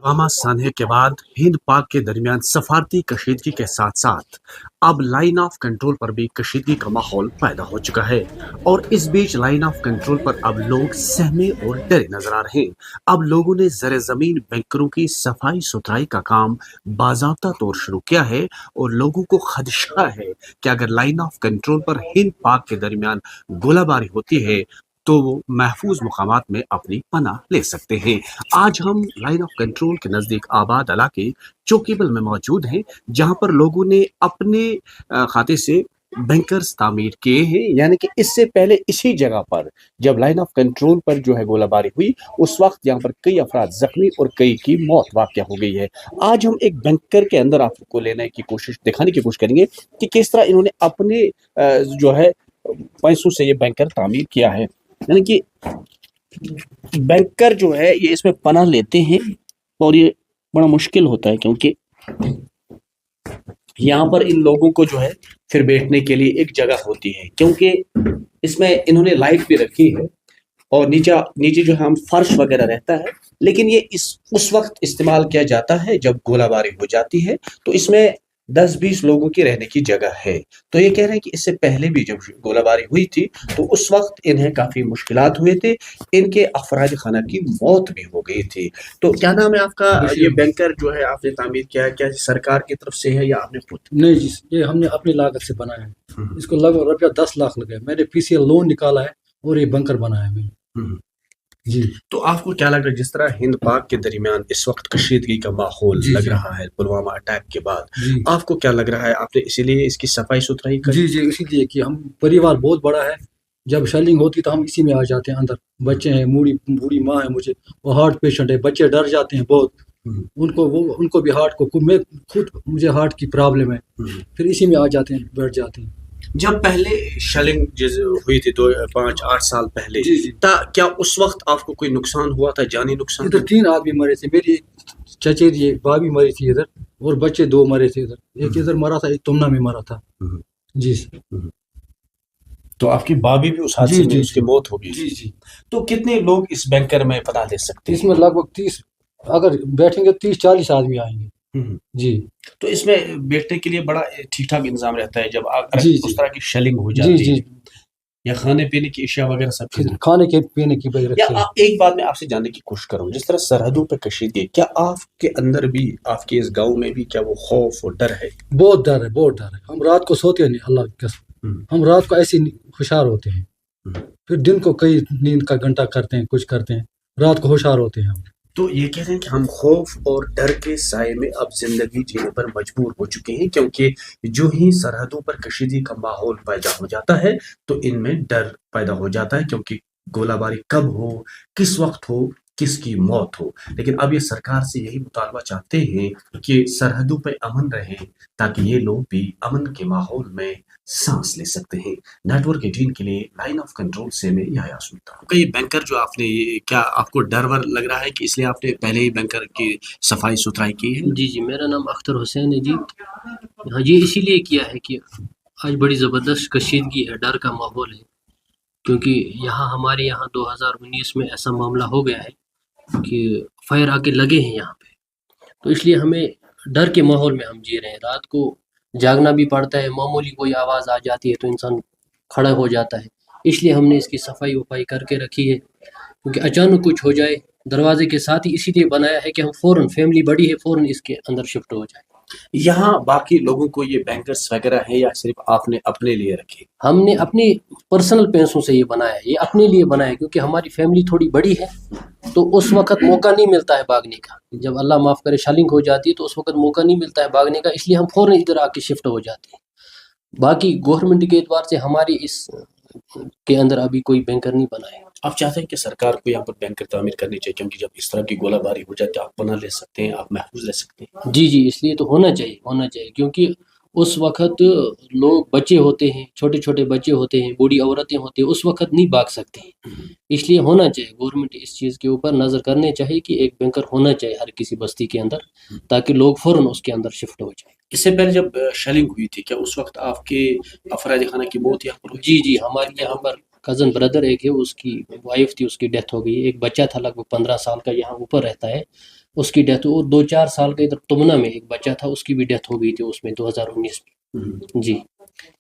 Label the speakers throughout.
Speaker 1: पुलवामा सानहे के बाद हिंद पाक के दरमियान सफारती कशीदगी के साथ साथ अब लाइन ऑफ कंट्रोल पर भी कशीदगी का माहौल पैदा हो चुका है। और इस बीच लाइन ऑफ कंट्रोल पर अब लोग सहमे और डरे नजर आ रहे हैं। अब लोगों ने ज़र ज़मीन बैंकरों की सफाई सुथराई का काम बाज़ाब्ता तौर शुरू किया है और लोगों को खदशा है कि अगर लाइन ऑफ कंट्रोल पर हिंद पाक के दरमियान गोलाबारी होती है तो वो महफूज मुकामात में अपनी पनाह ले सकते हैं। आज हम लाइन ऑफ कंट्रोल के नज़दीक आबाद इलाके चौकीबल में मौजूद हैं, जहां पर लोगों ने अपने खाते से बैंकर्स तामीर किए हैं। यानी कि इससे पहले इसी जगह पर जब लाइन ऑफ कंट्रोल पर जो है गोलाबारी हुई, उस वक्त यहाँ पर कई अफराद जख्मी और कई की मौत वाक़या हो गई है। आज हम एक बैंकर के अंदर आपको लेने की कोशिश, दिखाने की कोशिश करेंगे कि किस तरह इन्होंने अपने जो है पैसों से ये बैंकर तामीर किया है। यानी कि बैंकर जो है ये इसमें पनाह लेते हैं और ये बड़ा मुश्किल होता है, क्योंकि यहाँ पर इन लोगों को जो है फिर बैठने के लिए एक जगह होती है, क्योंकि इसमें इन्होंने लाइट भी रखी है और नीचे जो है हम फर्श वगैरह रहता है, लेकिन ये उस वक्त इस्तेमाल किया जाता है जब गोलाबारी हो जाती है। तो इसमें 10-20 लोगों की रहने की जगह है। तो ये कह रहे हैं कि इससे पहले भी जब गोलाबारी हुई थी तो उस वक्त इन्हें काफ़ी मुश्किलात हुए थे, इनके अफराद खाना की मौत भी हो गई थी। तो क्या नाम है आपका? ये बैंकर जो है आपने तामीर किया है, क्या सरकार की तरफ से है या आपने खुद?
Speaker 2: नहीं जी, ये हमने अपनी लागत से बनाया है। इसको लगभग रुपया 10 लाख लगे। मैंने पीसीएल लोन निकाला है और ये बंकर बनाया है मैंने जी।
Speaker 1: तो आपको क्या लग रहा है, जिस तरह हिंद पाक के दरमियान इस वक्त कशीदगी का माहौल लग रहा है पुलवामा अटैक के बाद, आपको क्या लग रहा है, आपने इसीलिए इसकी सफाई सुथराई
Speaker 2: जी जी, इसीलिए कि हम परिवार बहुत बड़ा है, जब शेलिंग होती तो हम इसी में आ जाते हैं अंदर। बच्चे हैं, बूढ़ी माँ है मुझे, वो हार्ट पेशेंट है, बच्चे डर जाते हैं बहुत, उनको भी हार्ट को, मैं खुद मुझे हार्ट की प्रॉब्लम है, फिर इसी में आ जाते हैं, बैठ जाते हैं।
Speaker 1: जब पहले शेलिंग हुई थी 5-8 साल पहले, क्या उस वक्त आपको कोई नुकसान हुआ था, जानी नुकसान?
Speaker 2: इधर 3 आदमी मरे थे, मेरी चचेरी भाभी मरी थी इधर, और बच्चे 2 मरे थे इधर, एक इधर मरा था, एक तुमना में मरा था जी।
Speaker 1: तो आपकी भाभी भी उस हादसे में उसकी मौत हो गई
Speaker 2: जी जी।
Speaker 1: तो कितने लोग इस बैंकर में पनाह ले सकते हैं?
Speaker 2: इसमें लगभग 30, अगर बैठेंगे 30-40 आदमी आएंगे जी।
Speaker 1: तो इसमें बैठने के लिए बड़ा ठीक ठाक इंतजाम रहता है जब उस तरह की शेलिंग हो जाती है, या खाने पीने की अशिया वगैरह सब चीजें?
Speaker 2: खाने के पीने की
Speaker 1: या एक बात मैं आपसे जानने की कोशिश करूं, जिस तरह सरहदों पर कशीदगी, क्या आपके अंदर भी, आपके इस गांव में भी क्या वो खौफ और डर है?
Speaker 2: बहुत डर है, बहुत डर है। हम रात को सोते नहीं, अल्लाह की कसम, हम रात को ऐसे होशियार होते हैं, फिर दिन को कई नींद का घंटा करते हैं, कुछ करते हैं, रात को होशियार होते हैं हम।
Speaker 1: तो ये कह रहे हैं कि हम खौफ और डर के साए में अब जिंदगी जीने पर मजबूर हो चुके हैं, क्योंकि जो ही सरहदों पर कशीदगी का माहौल पैदा हो जाता है तो इनमें डर पैदा हो जाता है, क्योंकि गोलाबारी कब हो, किस वक्त हो, किसकी मौत हो। लेकिन अब ये सरकार से यही मुतालबा चाहते हैं कि सरहदों पर अमन रहे, ताकि ये लोग भी अमन के माहौल में सांस ले सकते हैं। नेटवर्क 18 के लिए लाइन ऑफ कंट्रोल से मैं यह सुनता हूँ। ये बैंकर जो आपने, क्या आपको डर वर लग रहा है कि इसलिए आपने पहले ही बैंकर की सफाई सुथराई की है?
Speaker 3: जी जी, मेरा नाम अख्तर हुसैन है जी। हाँ, ये इसीलिए किया है कि आज बड़ी ज़बरदस्त कशीदगी है, डर का माहौल है, क्योंकि हमारे यहाँ 2019 में ऐसा मामला हो गया है कि फायर आके लगे हैं यहाँ पे, तो इसलिए हमें डर के माहौल में हम जी रहे हैं। रात को जागना भी पड़ता है, मामूली कोई आवाज़ आ जाती है तो इंसान खड़ा हो जाता है, इसलिए हमने इसकी सफाई वफाई करके रखी है, क्योंकि अचानक कुछ हो जाए। दरवाजे के साथ ही इसीलिए बनाया है कि हम फ़ौरन, फैमिली बड़ी है, फ़ौरन इसके अंदर शिफ्ट हो जाए।
Speaker 1: यहाँ बाकी लोगों को ये बैंकर्स वगैरह है या सिर्फ आपने अपने लिए रखे?
Speaker 3: हमने अपनी पर्सनल पैसों से ये बनाया है, ये अपने लिए बनाया है, क्योंकि हमारी फैमिली थोड़ी बड़ी है, तो उस वक्त मौका नहीं मिलता है भागने का। जब अल्लाह माफ़ करे शेलिंग हो जाती है तो उस वक्त मौका नहीं मिलता है भागने का, इसलिए हम फ़ौरन इधर आके शिफ्ट हो जाते हैं। बाकी गवर्नमेंट के एतबार से हमारी इस के अंदर अभी कोई बैंकर नहीं बना है।
Speaker 1: आप चाहते हैं कि सरकार को यहाँ पर बैंकर तामीर करनी चाहिए, क्योंकि जब इस तरह की गोलाबारी हो जाती है आप पनाह ले सकते हैं, आप महफूज रह सकते हैं?
Speaker 3: जी जी, इसलिए तो होना चाहिए, क्योंकि उस वक्त लोग, बच्चे होते हैं, छोटे छोटे बच्चे होते हैं, बूढ़ी औरतें होती हैं, उस वक्त नहीं भाग सकते हैं, इसलिए होना चाहिए। गवर्नमेंट इस चीज़ के ऊपर नज़र करनी चाहिए कि एक बैंकर होना चाहिए हर किसी बस्ती के अंदर, ताकि लोग फ़ौरन उसके अंदर शिफ्ट हो जाए।
Speaker 1: इससे पहले जब शेलिंग हुई थी, क्या उस वक्त आपके अफराद खाना की मौत यहाँ पर हुई?
Speaker 3: जी जी, हमारे यहाँ पर कज़न ब्रदर एक है, उसकी वाइफ थी, उसकी डेथ हो गई। एक बच्चा था लगभग 15 साल का, यहाँ ऊपर रहता है, اس کی ڈیتھ اور 2-4 سال کا ادھر تمنا میں ایک بچہ تھا اس کی بھی ڈیتھ ہو گئی تھی اس میں 2019 میں جی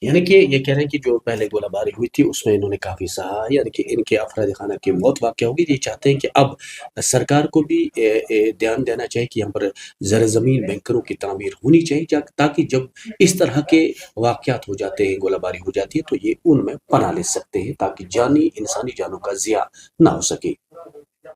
Speaker 1: یعنی کہ یہ کہہ رہے ہیں کہ جو پہلے گولہ باری ہوئی تھی اس میں انہوں نے کافی سہا، یعنی کہ ان کے افراد خانہ کی موت واقع ہوگی. یہ چاہتے ہیں کہ اب سرکار کو بھی دھیان دینا چاہیے کہ یہاں پر زر زمین بینکروں کی تعمیر ہونی چاہیے تاکہ جب اس طرح کے واقعات ہو جاتے ہیں، گولہ باری ہو جاتی ہے تو یہ ان میں پناہ لے سکتے ہیں تاکہ انسانی جانوں کا ضیاع نہ ہو سکے.